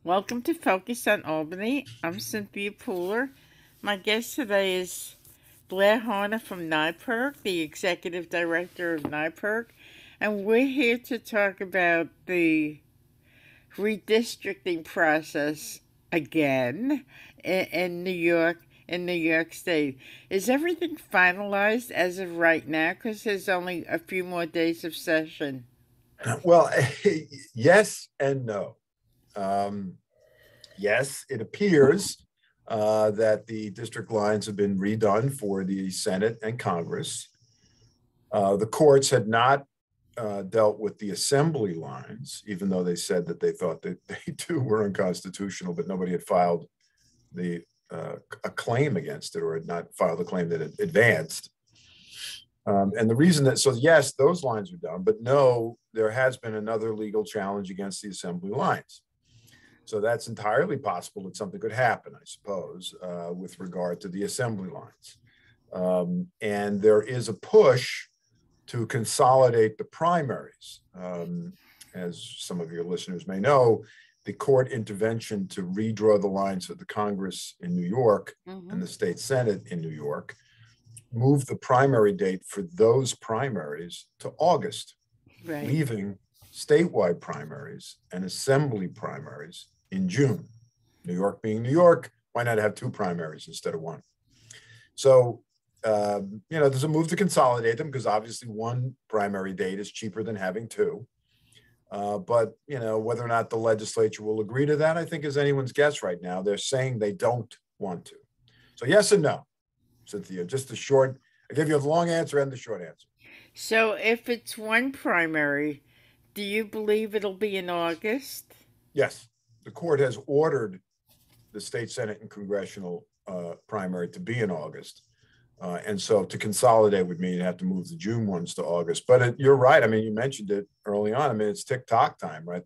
Welcome to Focus on Albany. I'm Cynthia Pooler. My guest today is Blair Horner from NYPIRG, the Executive Director of NYPIRG, and we're here to talk about the redistricting process again in New York, in New York State. Is everything finalized as of right now? Because there's only a few more days of session. Well, yes and no. Um, yes, it appears that the district lines have been redone for the Senate and Congress. The courts had not dealt with the assembly lines, even though they said that they thought that they too were unconstitutional, but nobody had filed the a claim against it or had not filed a claim that it advanced. And the reason that, so yes, those lines are done, but no, there has been another legal challenge against the assembly lines. So that's entirely possible that something could happen, I suppose, with regard to the assembly lines. And there is a push to consolidate the primaries. As some of your listeners may know, the court intervention to redraw the lines of the Congress in New York and Mm-hmm. the state Senate in New York moved the primary date for those primaries to August, Right. leaving statewide primaries and assembly primaries in June. New York being New York, why not have two primaries instead of one? So, there's a move to consolidate them because obviously one primary date is cheaper than having two. But, whether or not the legislature will agree to that, I think is anyone's guess right now. They're saying they don't want to. So, yes and no, Cynthia. Just the short, I gave you the long answer and the short answer. So if it's one primary, do you believe it'll be in August? Yes, the court has ordered the state Senate and congressional primary to be in August. And so to consolidate would mean you have to move the June ones to August. But you're right. I mean, you mentioned it early on. I mean, it's tick-tock time, right?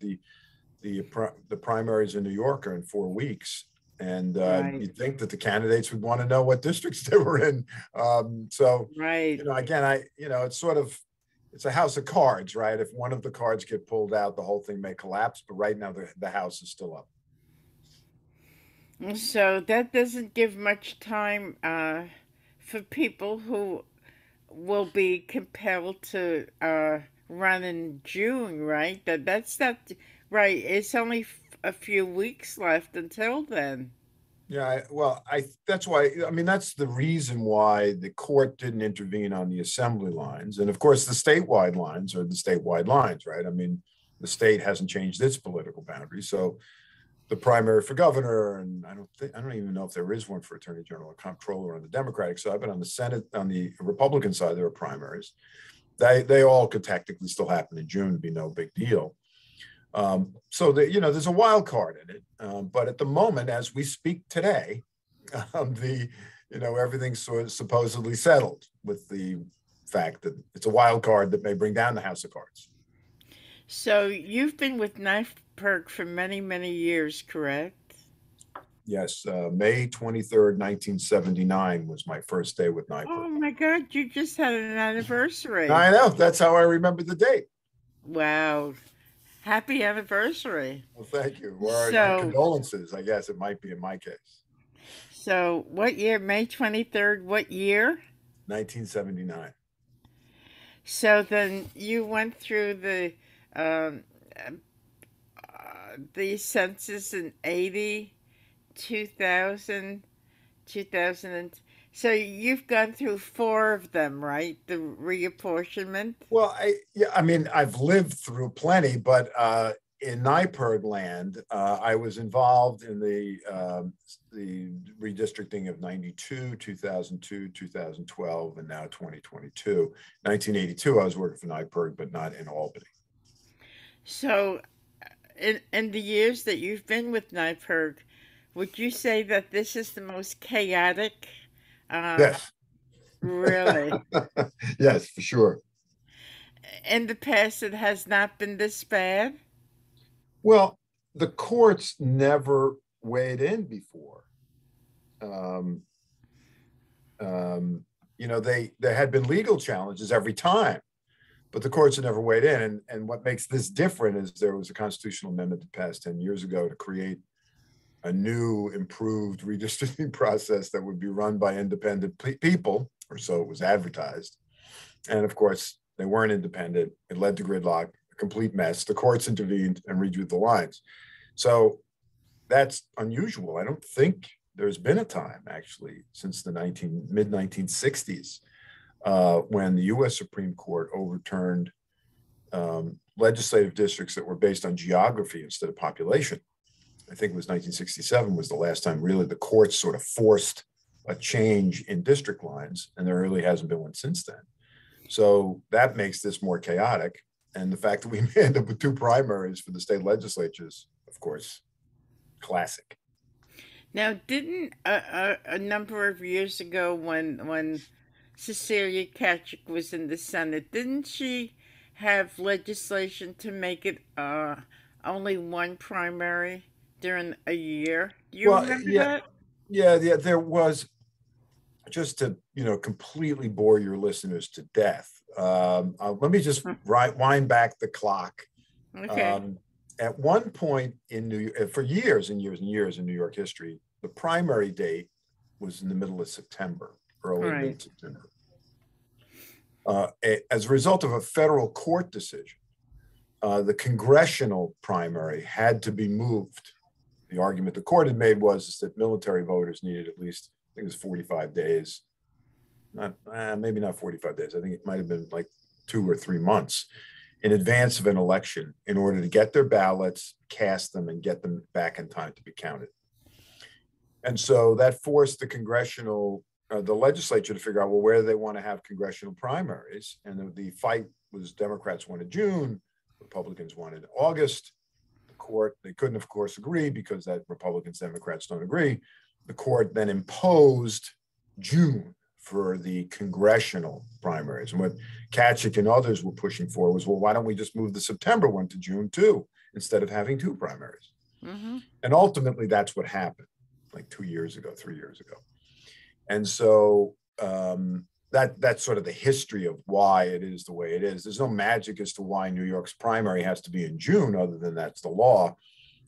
The primaries in New York are in 4 weeks. And Right, you'd think that the candidates would want to know what districts they were in. So, right. again, it's sort of, it's a house of cards, right? If one of the cards get pulled out, the whole thing may collapse. But right now, the house is still up. So that doesn't give much time for people who will be compelled to run in June, right? That's not right. It's only a few weeks left until then. Yeah, well, that's why, I mean, that's the reason why the court didn't intervene on the assembly lines. And of course, the statewide lines are the statewide lines, right? I mean, the state hasn't changed its political boundaries. So the primary for governor, and I don't even know if there is one for attorney general or comptroller on the Democratic side, but on the Senate, on the Republican side, there are primaries. They all could technically still happen in June, be no big deal. There's a wild card in it. But at the moment, as we speak today, the everything's sort of supposedly settled with the fact that it's a wild card that may bring down the House of Cards. So you've been with Knife Perk for many, many years, correct? Yes, May 23rd, 1979 was my first day with NIPER. Oh my God, you just had an anniversary. I know, that's how I remember the date. Wow. Happy anniversary. Well, thank you. Or So, condolences, I guess it might be in my case. so what year? May 23rd, what year? 1979. So then you went through um, the census in 80, 2000, 2000. So you've gone through four of them, right? The reapportionment? Well, I mean, I've lived through plenty, but in NIPERG land, I was involved in the redistricting of 92, 2002, 2012, and now 2022. 1982, I was working for NIPERG, but not in Albany. So in the years that you've been with NYPIRG, would you say that this is the most chaotic? Uh, Yes. really? Yes, for sure. In the past, it has not been this bad? Well, the courts never weighed in before. Um, there had been legal challenges every time. but the courts have never weighed in. And what makes this different is there was a constitutional amendment that passed 10 years ago to create a new, improved redistricting process that would be run by independent people, or so it was advertised. And of course, they weren't independent. It led to gridlock, a complete mess. The courts intervened and redrew the lines. So that's unusual. I don't think there's been a time, actually, since the mid 1960s, when the U.S. Supreme Court overturned legislative districts that were based on geography instead of population. I think it was 1967 was the last time really the courts sort of forced a change in district lines, and there really hasn't been one since then. So that makes this more chaotic. And the fact that we end up with two primaries for the state legislatures, of course, classic. Now, didn't a number of years ago, when Cecilia Katchik was in the Senate, didn't she have legislation to make it only one primary during a year? Do you Well, remember yeah, that? yeah. There was, just to completely bore your listeners to death. Let me just wind back the clock. Okay. Um, at one point in New York, for years and years and years in New York history, the primary date was in the middle of September, early Right. mid-September. As a result of a federal court decision, the congressional primary had to be moved. The argument the court had made was that military voters needed at least, I think it was 45 days, maybe not 45 days. I think it might have been like 2 or 3 months in advance of an election in order to get their ballots, cast them, and get them back in time to be counted. And so that forced the legislature to figure out, well, where do they want to have congressional primaries? And the fight was Democrats wanted June, Republicans wanted August. The court, they couldn't, of course, agree because that Republicans, Democrats don't agree. The court then imposed June for the congressional primaries. And what Katchik and others were pushing for was, well, why don't we just move the September one to June too, instead of having two primaries? Mm-hmm. And ultimately, that's what happened, like 2 years ago, 3 years ago. And so that's sort of the history of why it is the way it is. There's no magic as to why New York's primary has to be in June, other than that's the law.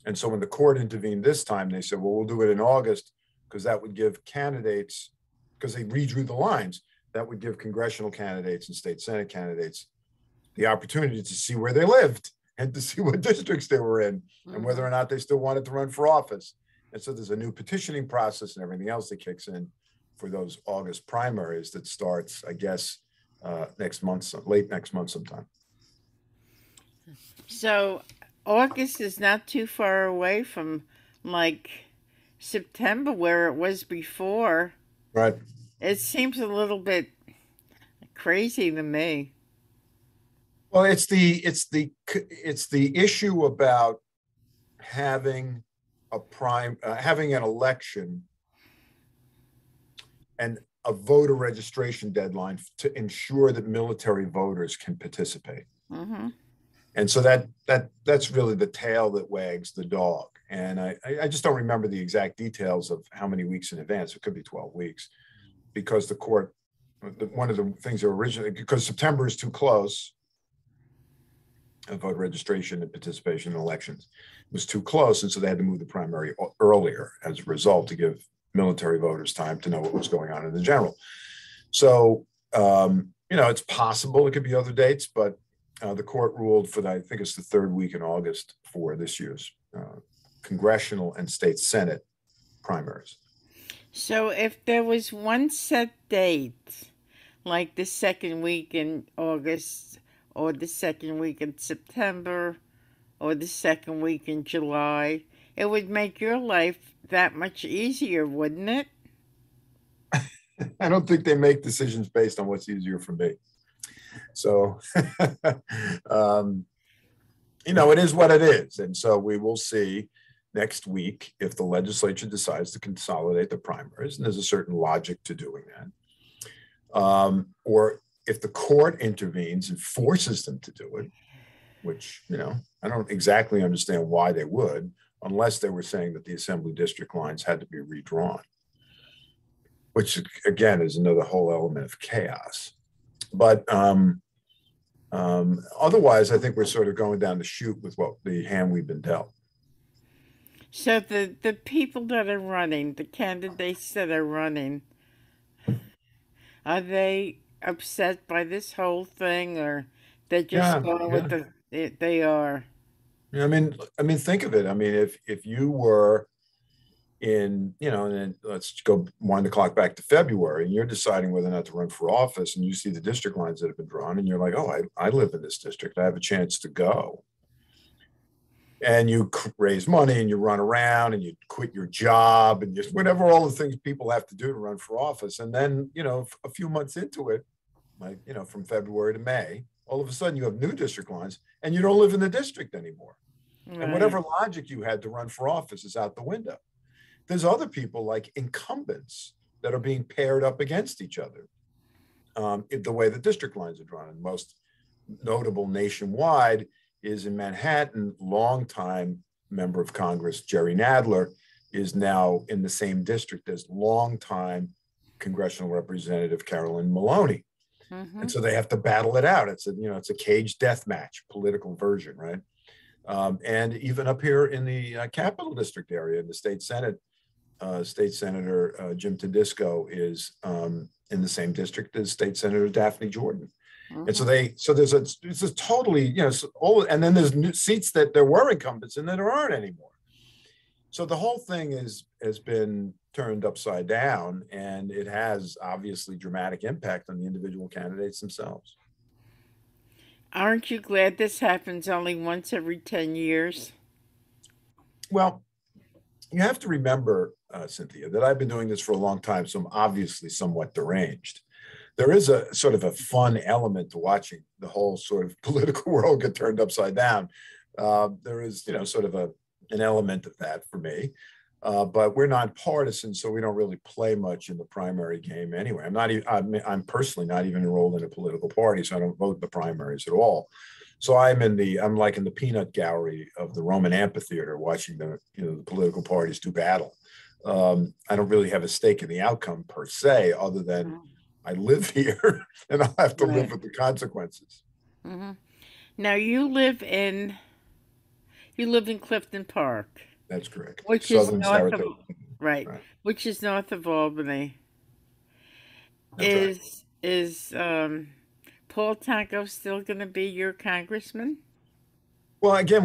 And so when the court intervened this time, they said, well, we'll do it in August because that would give candidates, because they redrew the lines, that would give congressional candidates and state Senate candidates the opportunity to see where they lived and to see what districts they were in and whether or not they still wanted to run for office. And so there's a new petitioning process and everything else that kicks in for those August primaries that starts, I guess, next month, late next month sometime. So August is not too far away from like September where it was before. Right. It seems a little bit crazy to me. Well, it's the issue about having having an election and a voter registration deadline to ensure that military voters can participate. Mm-hmm. And so that's really the tail that wags the dog. And I just don't remember the exact details of how many weeks in advance. It could be 12 weeks because the court, one of the things that originally, because September is too close, voter registration and participation in elections was too close. And so they had to move the primary earlier as a result to give military voters time to know what was going on in the general. So, it's possible it could be other dates, but the court ruled for I think it's the third week in August for this year's congressional and state Senate primaries. So if there was one set date, like the second week in August, or the second week in September, or the second week in July, it would make your life that much easier, wouldn't it? I don't think they make decisions based on what's easier for me. So, it is what it is. And so we will see next week if the legislature decides to consolidate the primaries, and there's a certain logic to doing that. Or if the court intervenes and forces them to do it, which, I don't exactly understand why they would, unless they were saying that the assembly district lines had to be redrawn, which again is another whole element of chaos. But Otherwise, I think we're sort of going down the chute with what the hand we've been dealt. So the people that are running, the candidates that are running, are they upset by this whole thing, or they're just Yeah, going with yeah. they are? Yeah, I mean, think of it. I mean, if you were in, and then let's go wind the clock back to February, and you're deciding whether or not to run for office, and you see the district lines that have been drawn, and you're like, oh, I live in this district. I have a chance to go. And you raise money and you run around and you quit your job and just whatever all the things people have to do to run for office. And then, a few months into it, like, from February to May, all of a sudden you have new district lines and you don't live in the district anymore. And Right. whatever logic you had to run for office is out the window. There's other people like incumbents that are being paired up against each other, the way the district lines are drawn. And most notable nationwide is in Manhattan, longtime member of Congress Jerry Nadler is now in the same district as longtime congressional representative Carolyn Maloney. Mm-hmm. And so they have to battle it out. It's a cage death match, political version, right? And even up here in the Capital District area, in the state Senate, State Senator Jim Tedisco is in the same district as State Senator Daphne Jordan. And so Mm-hmm. it's a totally, and then there's new seats that there were incumbents and then there aren't anymore. So the whole thing has been turned upside down, and it has obviously dramatic impact on the individual candidates themselves. Aren't you glad this happens only once every 10 years? Well, you have to remember, Cynthia, that I've been doing this for a long time, so I'm obviously somewhat deranged. There is a sort of a fun element to watching the whole sort of political world get turned upside down. There is, sort of an element of that for me. But we're nonpartisan, so we don't really play much in the primary game anyway. I'm personally not even enrolled in a political party, so I don't vote in the primaries at all. So I'm like in the peanut gallery of the Roman amphitheater, watching the political parties do battle. I don't really have a stake in the outcome per se, other than Mhm. I live here and I'll have to live Right. with the consequences. Hmm. Now you live in Clifton Park, That's correct. which is Southern north of Saratoga. right, Right. which is north of Albany. That's right. Is Paul Tonko still going to be your congressman? Well, again,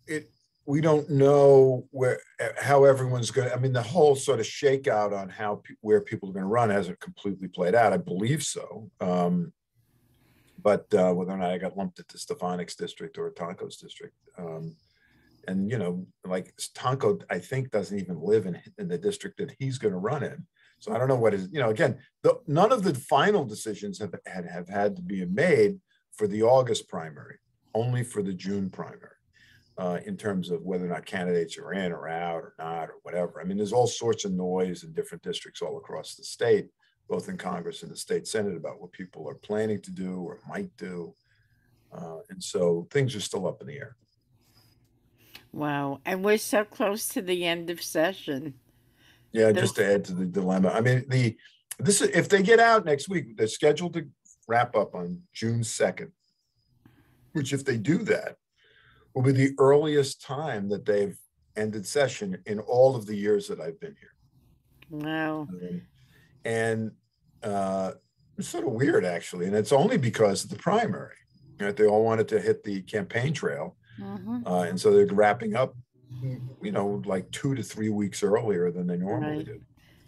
it we don't know how everyone's going to. I mean, the whole sort of shakeout on where people are going to run hasn't completely played out. I believe so, but whether or not I got lumped into Stefanik's district or Tonko's district, and like Tonko, I think doesn't even live in the district that he's going to run in. So I don't know what is. Again, none of the final decisions have had to be made for the August primary, only for the June primary, in terms of whether or not candidates are in or out or not or whatever. I mean, there's all sorts of noise in different districts all across the state, both in Congress and the state Senate, about what people are planning to do or might do. And so things are still up in the air. Wow, and we're so close to the end of session. Yeah, just This to add to the dilemma. I mean, this is if they get out next week, they're scheduled to wrap up on June 2nd, which if they do that, will be the earliest time that they've ended session in all of the years that I've been here. wow. And it's sort of weird, actually. And it's only because of the primary. Right? They all wanted to hit the campaign trail. Hmm. And so they're wrapping up, like 2 to 3 weeks earlier than they normally Right. do.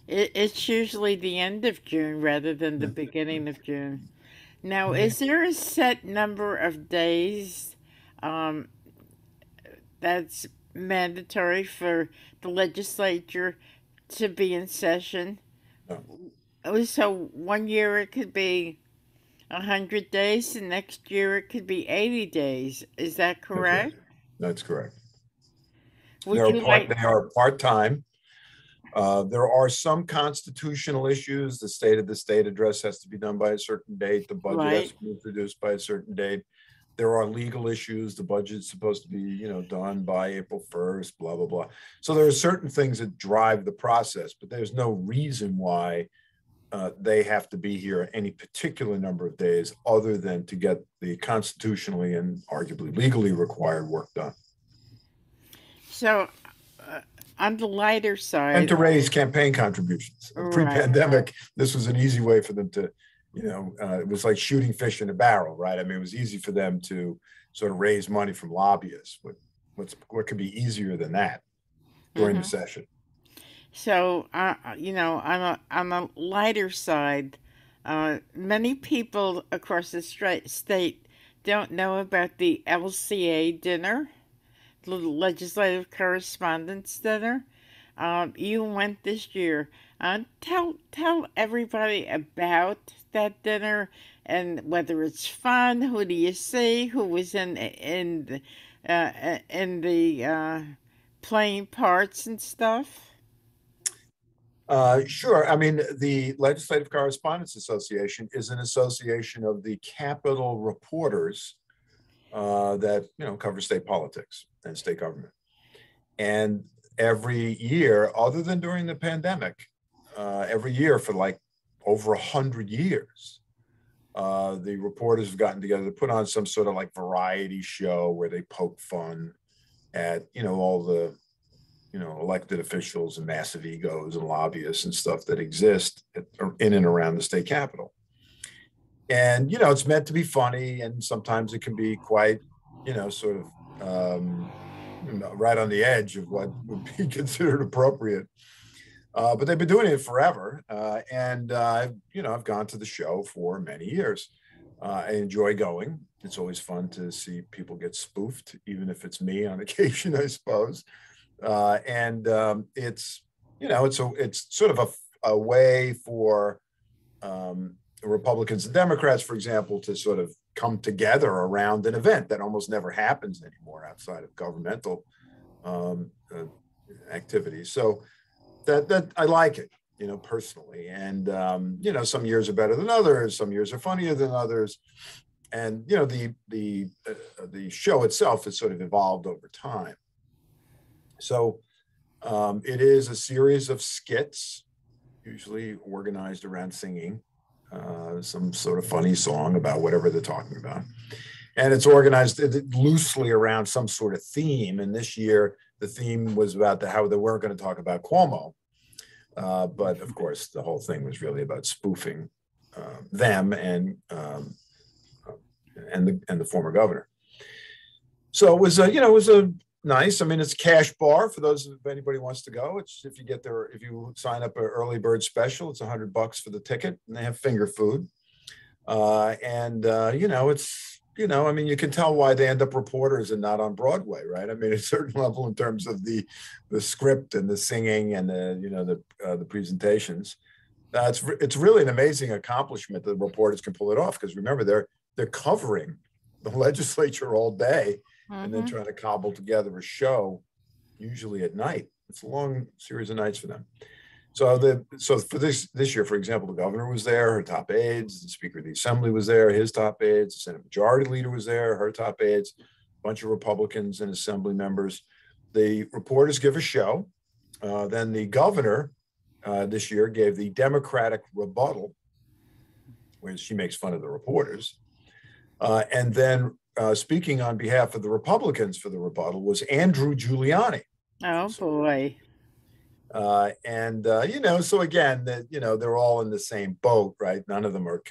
It's usually the end of June rather than the Yeah. beginning of June. Now, is there a set number of days um, that's mandatory for the legislature to be in session? No, So 1 year it could be 100 days, and next year it could be 80 days. Is that that's right. correct? That's correct. Would you They like? are part-time. There are some constitutional issues. The state of the state address has to be done by a certain date. The budget has Right. to be introduced by a certain date. There are legal issues. The budget's supposed to be, done by April 1st, blah, blah, blah. So there are certain things that drive the process, but there's no reason why they have to be here any particular number of days other than to get the constitutionally and arguably legally required work done. So, uh, on the lighter And side, to raise campaign contributions. right. Pre-pandemic, this was an easy way for them to, it was like shooting fish in a barrel, right? I mean, it was easy for them to sort of raise money from lobbyists. What could be easier than that during the Hmm. session? So, on a lighter side, many people across the state don't know about the LCA dinner, the Legislative Correspondence Dinner. You went this year. Tell everybody about that dinner and whether it's fun. Who do you see? Who was in the playing parts and stuff? Sure. I mean, the Legislative Correspondence Association is an association of the Capitol reporters that cover state politics and state government. And every year, other than during the pandemic, every year for like over 100 years, the reporters have gotten together to put on some sort of like variety show where they poke fun at all the elected officials and massive egos and lobbyists and stuff that exist in and around the state capitol. And it's meant to be funny, and sometimes it can be quite sort of right on the edge of what would be considered appropriate. But they've been doing it forever, and I've gone to the show for many years. I enjoy going. It's always fun to see people get spoofed, even if it's me on occasion, I suppose. And it's sort of a way for Republicans and Democrats, for example, to sort of come together around an event that almost never happens anymore outside of governmental activities. So that I like it, personally. And some years are better than others. Some years are funnier than others. And the show itself has sort of evolved over time. So it is a series of skits, usually organized around singing some sort of funny song about whatever they're talking about. And it's organized loosely around some sort of theme. And this year, the theme was about how they weren't going to talk about Cuomo. But of course, the whole thing was really about spoofing them and the former governor. So it was a nice. I mean, it's cash bar for those if anybody wants to go. It's if you sign up an early bird special, it's $100 for the ticket, and they have finger food. I mean, you can tell why they end up reporters and not on Broadway, right? I mean, at a certain level in terms of the script and the singing and the presentations. It's really an amazing accomplishment that the reporters can pull it off, because remember they're covering the legislature all day and then Mm-hmm. trying to cobble together a show, usually at night. It's a long series of nights for them. So for this year, for example, the governor was there, her top aides, the Speaker of the Assembly was there, his top aides, the Senate Majority Leader was there, her top aides, a bunch of Republicans and Assembly members. The reporters give a show. Then the governor this year gave the Democratic rebuttal, where she makes fun of the reporters. And then speaking on behalf of the Republicans for the rebuttal was Andrew Giuliani. Oh boy. So again, they're all in the same boat, right? None of them are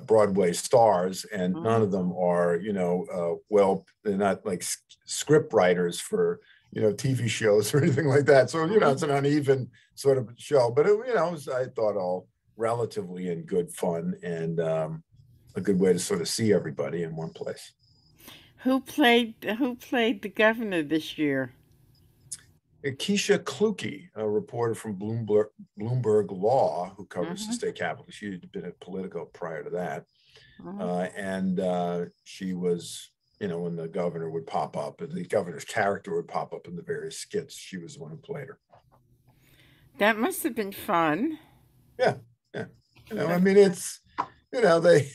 Broadway stars, and none of them are, they're not like script writers for, TV shows or anything like that. So, it's an uneven sort of show, but I thought all relatively in good fun and a good way to sort of see everybody in one place. Who played the governor this year? Keisha Kluge, a reporter from Bloomberg Law, who covers the Mm-hmm. state capitol. She had been at Politico prior to that. Mm-hmm. And she was, when the governor would pop up, and the governor's character would pop up in the various skits, she was the one who played her. That must have been fun. Yeah. Yeah. I mean, it's, they,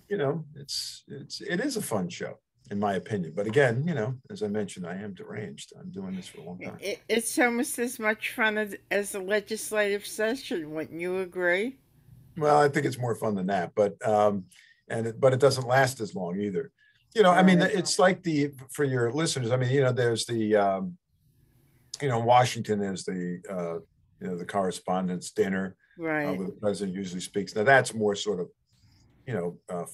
it is a fun show. in my opinion. But again, as I mentioned, I am deranged. I'm doing this for a long time. It's almost as much fun as a legislative session, wouldn't you agree? Well, I think it's more fun than that, but it doesn't last as long either. I mean, Right, it's like for your listeners. I mean, there's Washington, there's the correspondence dinner right. where the president usually speaks. Now that's more sort of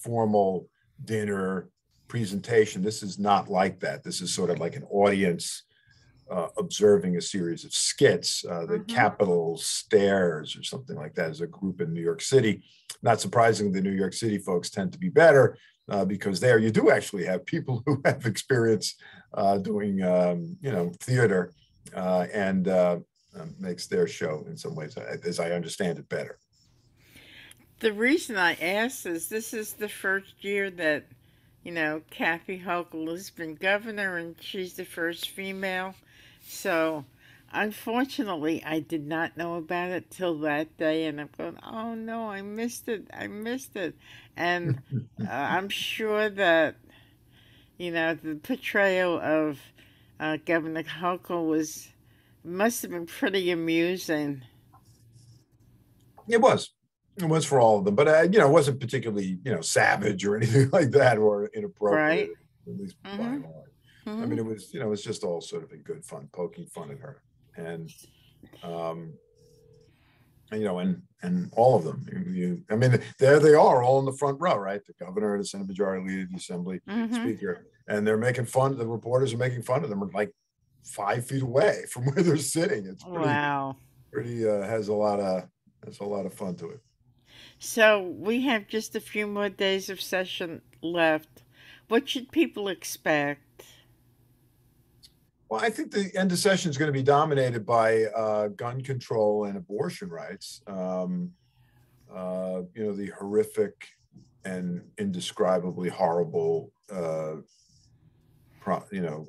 formal dinner presentation. This is not like that. This is sort of like an audience observing a series of skits. The Mm-hmm. Capitol Stairs or something like that is a group in New York City. Not surprisingly, the New York City folks tend to be better because there you do actually have people who have experience doing, theater and makes their show in some ways, as I understand it, better. The reason I asked is this is the first year that, Kathy Hochul has been governor and she's the first female. So, unfortunately, I did not know about it till that day, and I'm going, oh no, I missed it. I missed it. And I'm sure that, the portrayal of Governor Hochul must have been pretty amusing. It was. It was for all of them, but it wasn't particularly savage or anything like that or inappropriate, Right? at least by Mm-hmm. and large. I Mm-hmm. mean, it was just all sort of in good fun, poking fun at her, and um, and all of them. I mean, there they are, all in the front row, right? The governor, the Senate Majority Leader, the Assembly Mm-hmm. Speaker, and they're making fun. The reporters are making fun of them, like 5 feet away from where they're sitting. It's Wow. pretty has a lot of fun to it. So we have just a few more days of session left. What should people expect? Well, I think the end of session is going to be dominated by gun control and abortion rights. The horrific and indescribably horrible,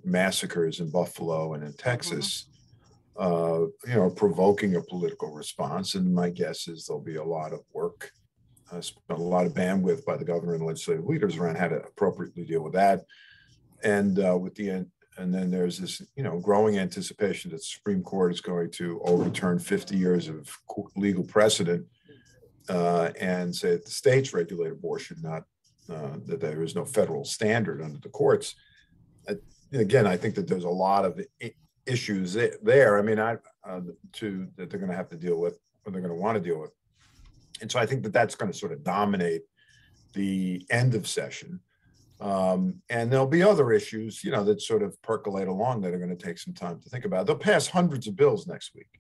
massacres in Buffalo and in Mm-hmm. Texas, provoking a political response. And my guess is there'll be a lot of work, spent a lot of bandwidth by the governor and legislative leaders around how to appropriately deal with that. And and then there's this, growing anticipation that the Supreme Court is going to overturn 50 years of legal precedent and say that the states regulate abortion, not that there is no federal standard under the courts. Uh, Again, I think that there's a lot of issues there. I mean, that they're going to have to deal with, or they're going to want to deal with, and so I think that that's going to sort of dominate the end of session. And there'll be other issues, that sort of percolate along that are going to take some time to think about. They'll pass hundreds of bills next week,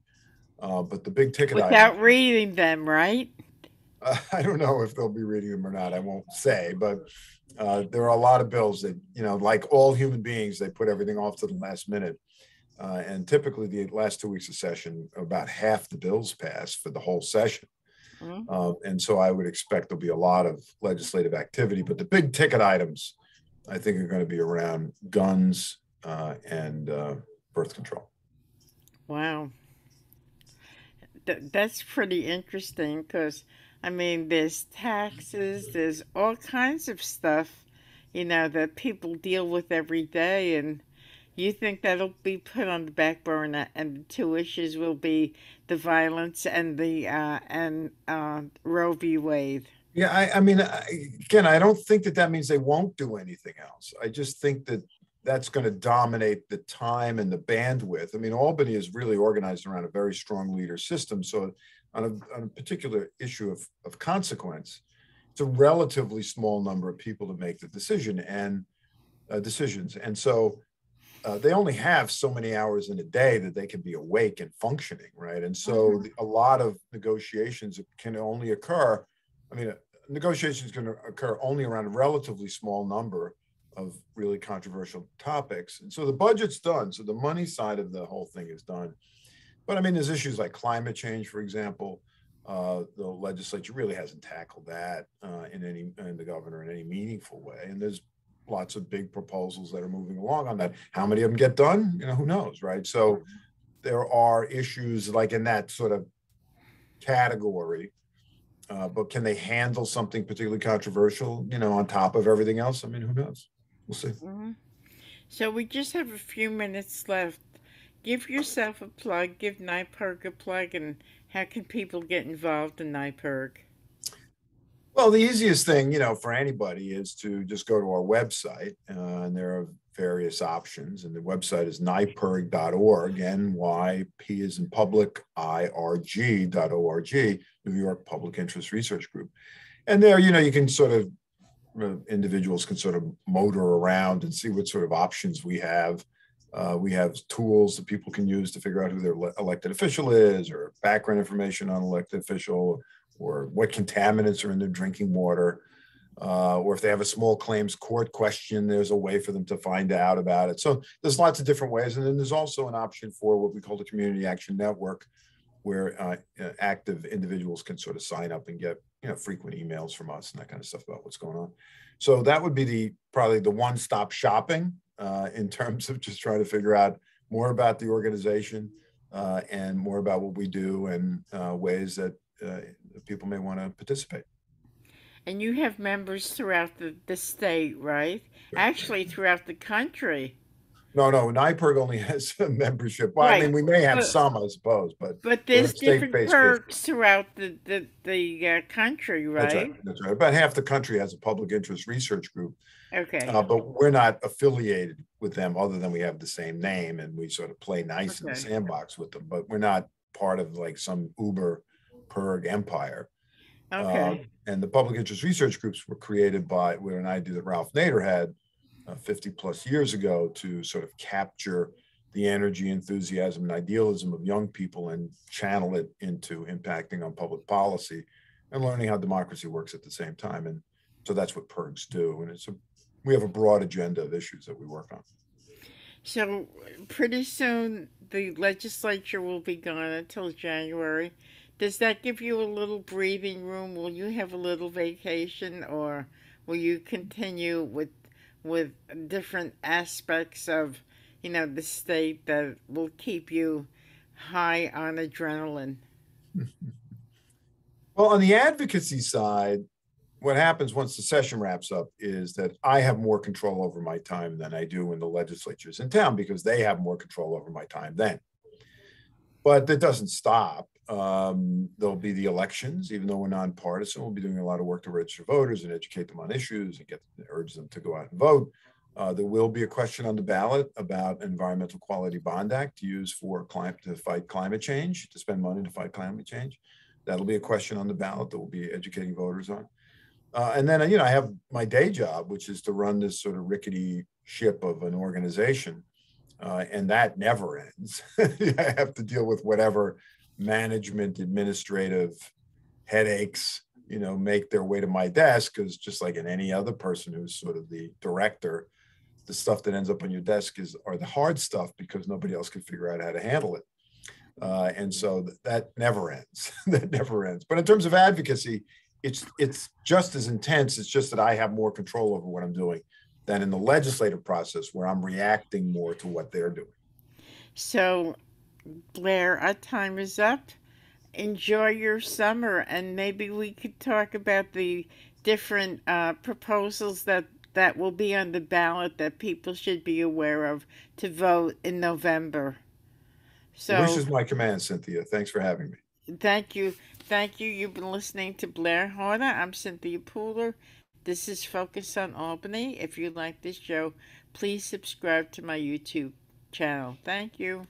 but the big ticket items, Without reading them, right? I don't know if they'll be reading them or not. I won't say, but there are a lot of bills that, like all human beings, they put everything off to the last minute. And typically, the last 2 weeks of session, about half the bills pass for the whole session. Mm-hmm. And so I would expect there'll be a lot of legislative activity, but the big ticket items, I think, are going to be around guns and birth control. Wow. That's pretty interesting because, I mean, there's taxes, there's all kinds of stuff, that people deal with every day. And you think that'll be put on the back burner, and the two issues will be the violence and the Roe v. Wade. Yeah, I mean, again, I don't think that means they won't do anything else. I just think that that's going to dominate the time and the bandwidth. I mean, Albany is really organized around a very strong leader system. So, on a particular issue of consequence, it's a relatively small number of people to make the decision and decisions. And so, they only have so many hours in a day that they can be awake and functioning, right? And so Hmm. a lot of negotiations can only occur. I mean, negotiations can occur only around a relatively small number of really controversial topics. And so the budget's done. So the money side of the whole thing is done. But I mean, there's issues like climate change, for example. The legislature really hasn't tackled that in the governor in any meaningful way. And there's lots of big proposals that are moving along on that. How many of them get done? Who knows, right? So there are issues like in that sort of category. But can they handle something particularly controversial, on top of everything else? I mean, who knows? We'll see. Hmm. So we just have a few minutes left. Give yourself a plug, give NIPERG a plug, and how can people get involved in NIPERG? Well, the easiest thing, for anybody is to just go to our website, and there are various options. And the website is nyperg.org, NYP is in public, IRG.org, New York Public Interest Research Group. And there, you can sort of, individuals can sort of motor around and see what sort of options we have. We have tools that people can use to figure out who their elected official is, or background information on elected official, or what contaminants are in their drinking water, or if they have a small claims court question, there's a way for them to find out about it. So there's lots of different ways. And then there's also an option for what we call the Community Action Network, where active individuals can sort of sign up and get frequent emails from us and that kind of stuff about what's going on. So that would be probably the one-stop shopping in terms of just trying to figure out more about the organization and more about what we do, and ways that people may want to participate. And you have members throughout the state, right? Actually, throughout the country. No, no, NIPERG only has a membership. Well, I Right. mean, we may have But some, I suppose, but but we're a there's different state-based business. perks throughout the country, That's right. right? That's right. About half the country has a public interest research group, Okay. but we're not affiliated with them, other than we have the same name and we sort of play nice in the Okay. sandbox with them. But we're not part of like some Uber Perg empire. Okay. And the public interest research groups were created by with an idea that Ralph Nader had 50 plus years ago, to sort of capture the energy, enthusiasm, and idealism of young people and channel it into impacting on public policy and learning how democracy works at the same time. And so that's what PERGs do. And we have a broad agenda of issues that we work on. So pretty soon the legislature will be gone until January. Does that give you a little breathing room? Will you have a little vacation, or will you continue with different aspects of, the state that will keep you high on adrenaline? Well, on the advocacy side, what happens once the session wraps up is that I have more control over my time than I do when the legislature is in town, because they have more control over my time then. But that doesn't stop. There'll be the elections, even though we're nonpartisan. We'll be doing a lot of work to register voters and educate them on issues and urge them to go out and vote. There will be a question on the ballot about Environmental Quality Bond Act to use to fight climate change, to spend money to fight climate change. That'll be a question on the ballot that we'll be educating voters on. And then, I have my day job, which is to run this sort of rickety ship of an organization. And that never ends. I have to deal with whatever management, administrative headaches, make their way to my desk, because just like in any other person who's sort of the director, the stuff that ends up on your desk are the hard stuff, because nobody else can figure out how to handle it. And so that never ends. That never ends. But in terms of advocacy, it's just as intense. It's just that I have more control over what I'm doing than in the legislative process, where I'm reacting more to what they're doing. So, Blair, our time is up. Enjoy your summer, and maybe we could talk about the different proposals that will be on the ballot that people should be aware of to vote in November. The wish So, is my command, Cynthia. Thanks for having me. thank you. Thank you. You've been listening to Blair Horner. I'm Cynthia Pooler. This is Focus on Albany. If you like this show, please subscribe to my YouTube channel. Thank you.